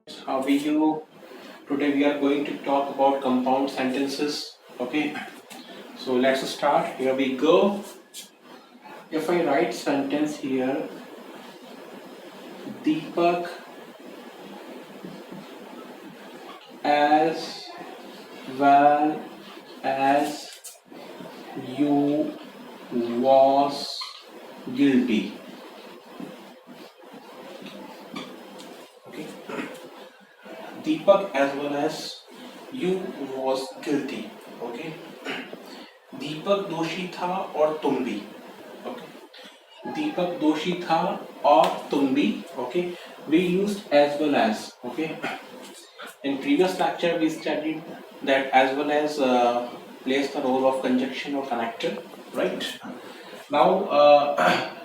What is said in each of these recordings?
How are you? Today we are going to talk about compound sentences. Okay, so let's start. Here we go. If I write sentence here, Deepak as well as you was guilty. Okay, Deepak as well as you was guilty. Okay, दीपक दोषी था और तुम भी. Okay. दीपक दोषी था और तुम भी. Okay, we used as well as. Okay, in previous lecture we studied that as well as plays the role of conjunction or connector, right? Now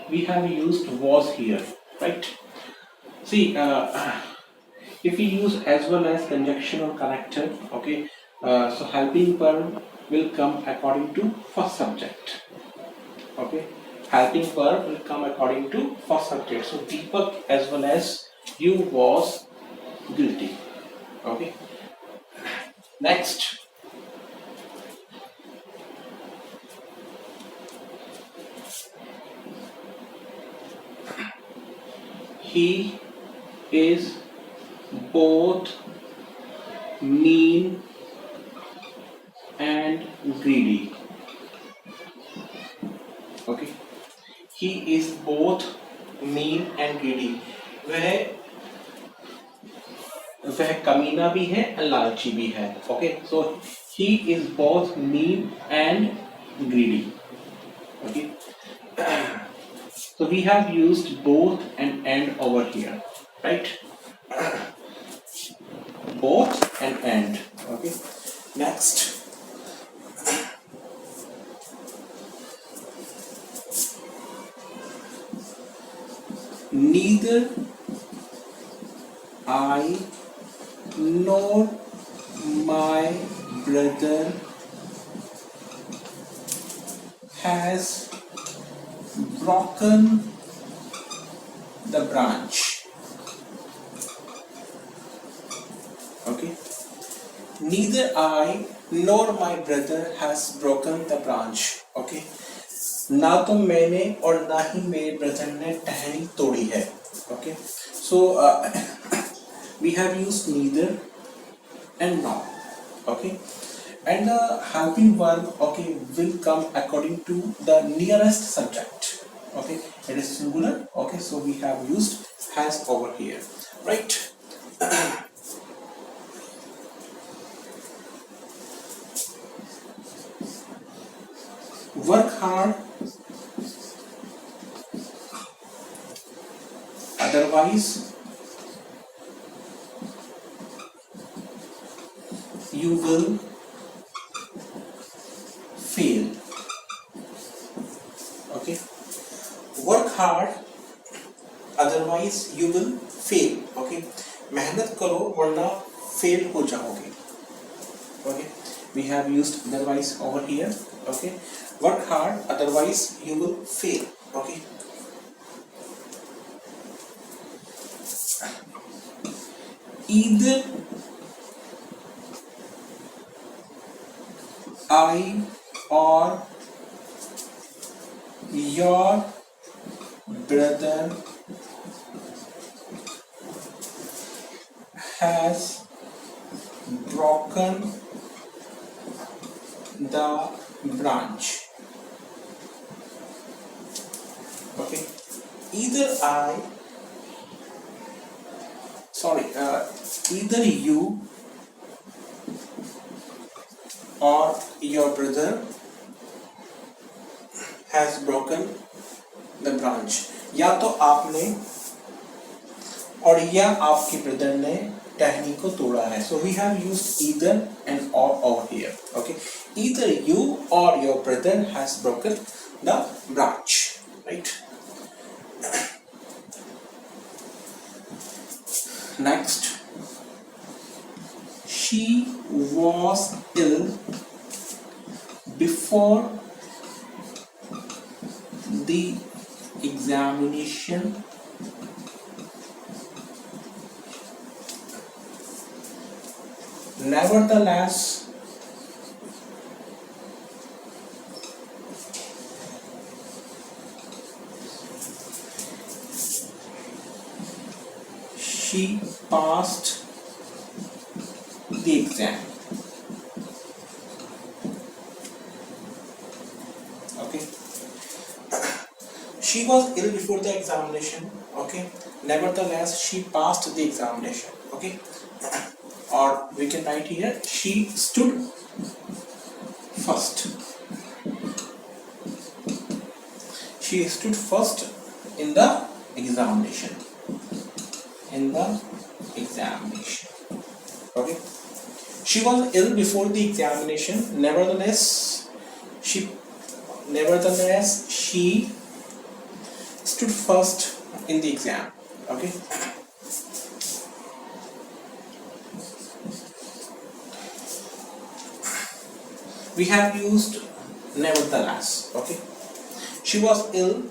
we have used was here, right? See, if we use as well as conjunction or connector, okay, so helping verb will come according to first subject. Okay, helping verb will come according to first subject. So Deepak as well as you was guilty. Okay, next. He is both mean and greedy. Okay, he is both mean and greedy. वह कमीना भी है और लालची भी है. Okay, so he is both mean and greedy. Okay, so we have used both and over here, right? Both and. Okay, next. Neither I nor my brother has broken the branch. Okay, neither I nor my brother has broken the branch. Okay, ना तो मैंने और ना ही मेरे brother ने टहनी तोड़ी है. Okay, so we have used neither and not. Okay, and the helping verb, okay, will come according to the nearest subject. Okay, it is singular. Okay, so we have used has over here, right? Work hard, otherwise you will fail. Okay, work hard, otherwise you will fail. Okay, मेहनत करो वरना fail हो जाओगे. Okay, we have used otherwise over here. Okay, work hard, otherwise you will fail. Okay, either I or your brother has broken the branch. Okay, either either you or your brother has broken the branch. या तो आपने और या आपके brother ने टहनी को तोड़ा है. So we have used either and or over here. Okay, either you or your brother has broken the branch, right? Next, she was ill before the examination nevertheless she passed the exam. Okay, she was ill before the examination. Okay, nevertheless she passed the examination. Okay, or we can write here she stood first. She stood first in the examination. In the examination. Okay, she was ill before the examination. Nevertheless she stood first in the exam. Okay, we have used nevertheless. Okay, she was ill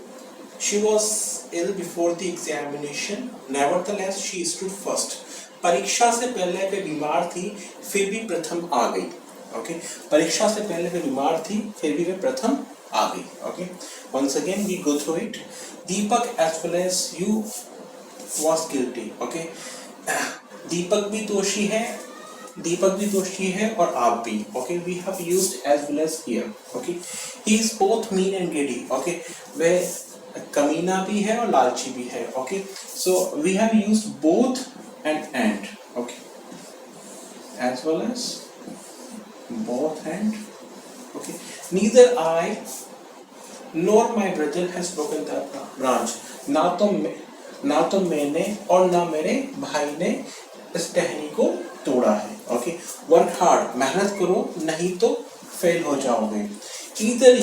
before the examination. Nevertheless she stood first. परीक्षा से पहले वे बीमार थी फिर भी प्रथम आ गई. Okay, परीक्षा से पहले वे बीमार थी फिर भी वे प्रथम आ गई. Okay, once again we go through it. Deepak as well as you was guilty. Okay, दीपक भी दोषी है और आप भी. Okay, we have used as well as here. Okay, he is both mean and greedy. Okay, वह कमीना भी है और लालची भी है. Okay, so we have used both and. Okay, as well as both and. Okay, neither I nor my brother has broken the branch. ना तो मैंने और ना मेरे भाई ने इस टहनी को तोड़ा है. ओके, वर्क हार्ड, मेहनत करो नहीं तो फेल हो जाओगे. Either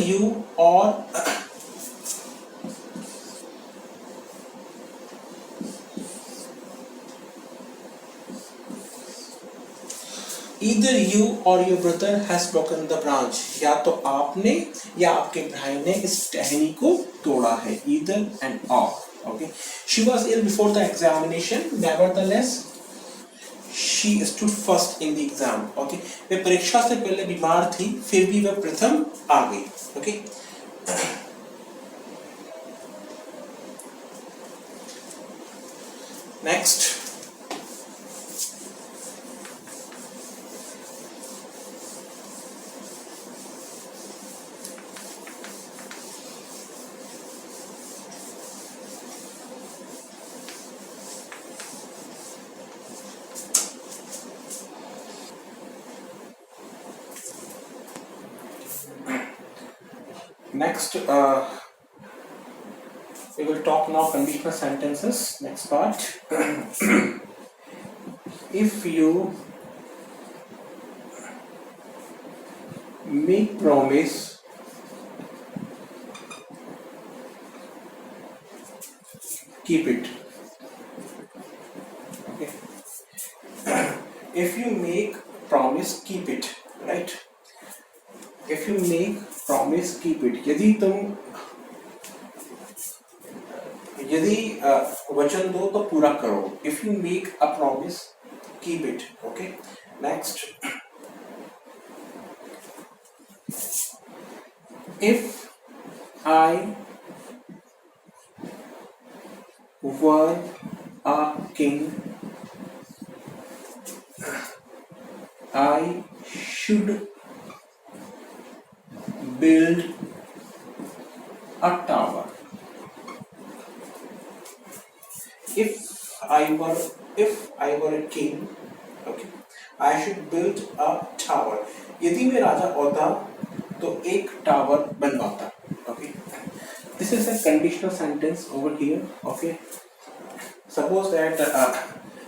you or your brother has broken the branch. या तो आपने या आपके भाई ने इस टहनी को तोड़ा है. Either and or. Okay, she was ill before the examination. Nevertheless she stood first in the exam. Okay, वे परीक्षा से पहले बीमार थी फिर भी वह प्रथम आ गई. Okay, next. Next, we will talk now conditional sentences. Next part. If you make promise, keep it. Okay. If you make promise, keep it. Right. If you make promise, keep it. यदि वचन दो तो पूरा करो. If you make a promise, keep it. Okay. Next. If I were a king, I should build a tower. If I were a king, okay, I should build a tower. यदि मैं राजा होता तो एक टावर बनवाता. Okay, this is a conditional sentence over here. Okay, suppose that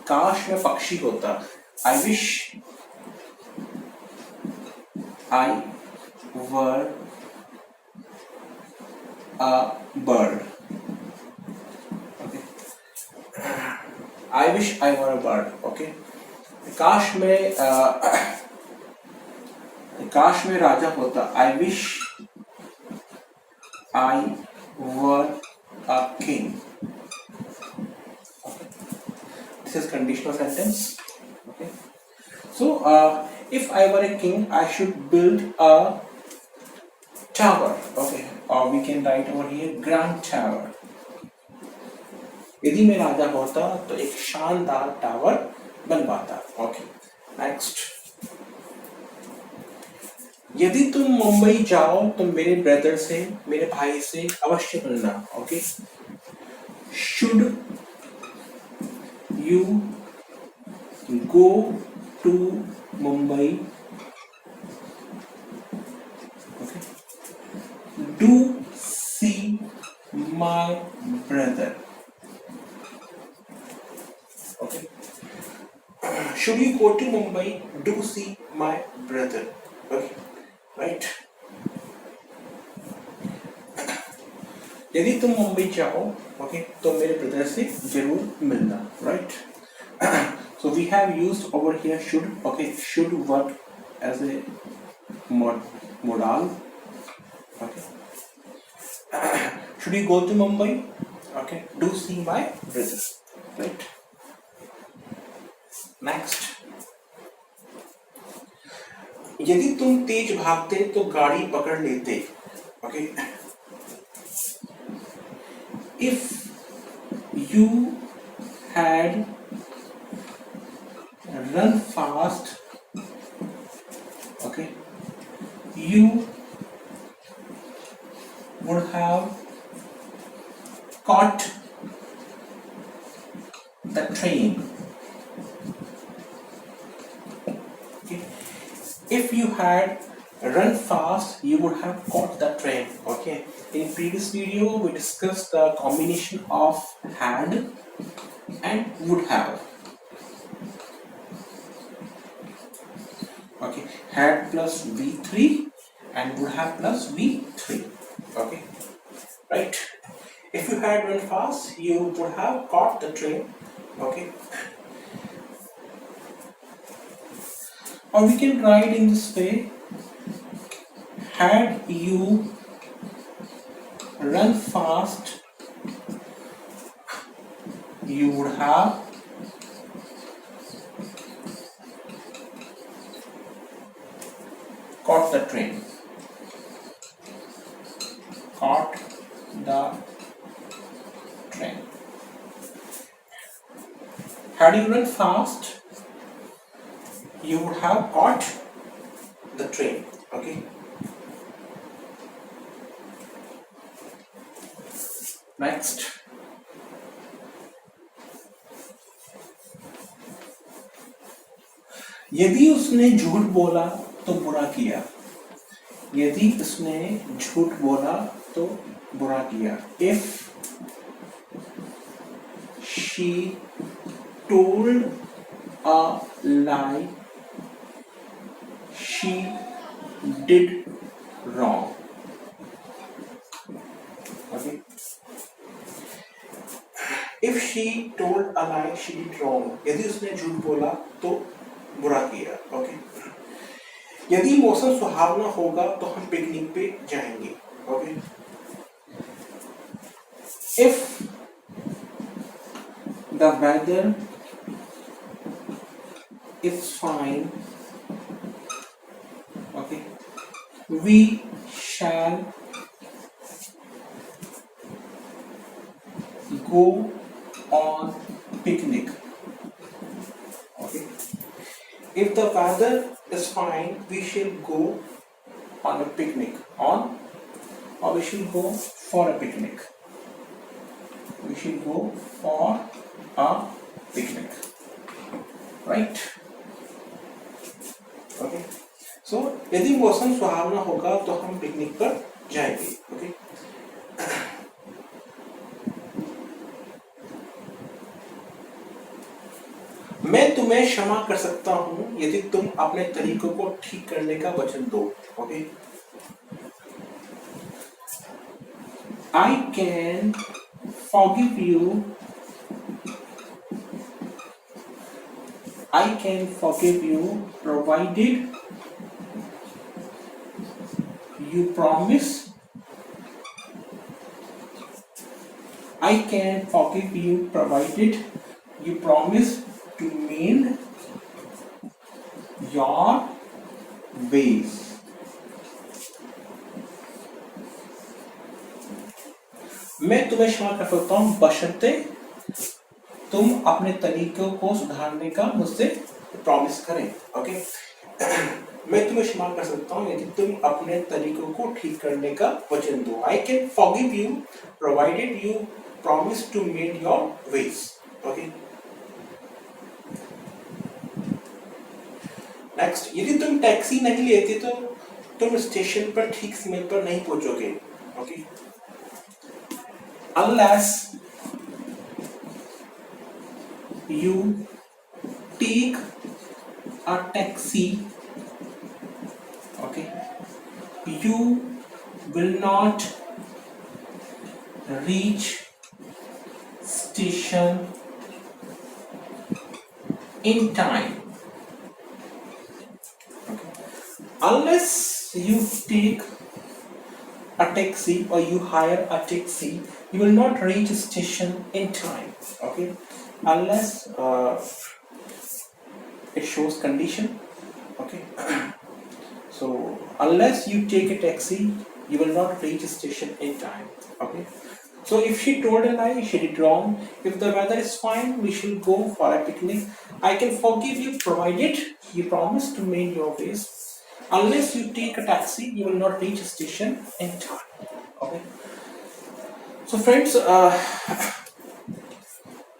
काश मैं पक्षी होता. I wish I were a bird. Okay, I wish I were a bird. Okay, काश मैं राजा होता. I wish I were a king. Okay. This is conditional sentence. Okay, So if I were a king, I should build a tower. Okay, or we can write over here grand tower. यदि मैं राजा होता तो एक शानदार tower बनवाता. Okay, next. यदि तुम मुंबई जाओ तो मेरे ब्रदर से, मेरे भाई से अवश्य मिलना. Okay, should you go to Mumbai, okay, do see my brother. Okay, should you go to Mumbai, do see my brother. Okay, right. यदि तुम मुंबई जाओ, ओके, तो मेरे ब्रदर से जरूर मिलना. Right. So we have used over here should. Okay, should work as a modal. Okay. Should you go to Mumbai? Okay, do see my brother. Right. Next. यदि तुम तेज भागते तो गाड़ी पकड़ लेते. Okay, if you had run fast, okay, you would have caught the train. If you had run fast, you would have caught the train. Okay. In previous video, we discussed the combination of had and would have. Okay. Had plus V3 and would have plus V3. Okay. Right. If you had run fast, you would have caught the train. Okay. Or we can write in this way: had you run fast, you would have caught the train. Caught the train. Had you run fast, you would have caught the train. Okay. Next. यदि उसने झूठ बोला तो बुरा किया. यदि उसने झूठ बोला तो बुरा किया. If she told a lie, she did wrong. Okay. If she told a lie, she did wrong. यदि उसने झूठ बोला तो बुरा किया. Okay. यदि मौसम सुहावना होगा तो हम पिकनिक पे जाएंगे. Okay. If the weather is fine, okay, we shall go on picnic. Okay, if the weather is fine, we shall go on a picnic. Or we shall go for a picnic. We shall go for a picnic. Right. Okay. So यदि मौसम सुहावना होगा तो हम picnic पर जाएंगे. Okay. मैं तुम्हें क्षमा कर सकता हूं यदि तुम अपने तरीकों को ठीक करने का वचन दो. Okay. I can forgive you. I can forgive you provided you promise. I can forgive you provided you promise to mend your ways. मैं तुम्हें क्षमा कर सकता हूँ बशर्ते तुम अपने तरीकों को सुधारने का मुझसे प्रॉमिस करें. ओके. मैं तुम्हें क्षमा कर सकता हूँ यदि तुम अपने तरीकों को ठीक करने का वचन दो. I can forgive you provided you promise to mend your ways. Okay. Next, यदि तुम टैक्सी नहीं लेते तो तुम स्टेशन पर ठीक समय पर नहीं पहुंचोगे. Okay. Unless you take a taxi, okay, you will not reach station in time. Okay. Unless you take a taxi or you hire a taxi, you will not reach station in time. Okay. Unless it shows condition. Okay. So unless you take a taxi, you will not reach station in time. Okay. So if she told a lie, she did wrong. If the weather is fine, we should go for a picnic. I can forgive you provided you promise to mend your ways. Unless you take a taxi, you will not reach a station in time. Okay. So friends,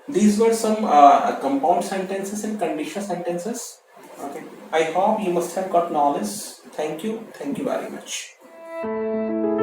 these were some compound sentences and conditional sentences. Okay. I hope you must have got knowledge. Thank you. Thank you very much.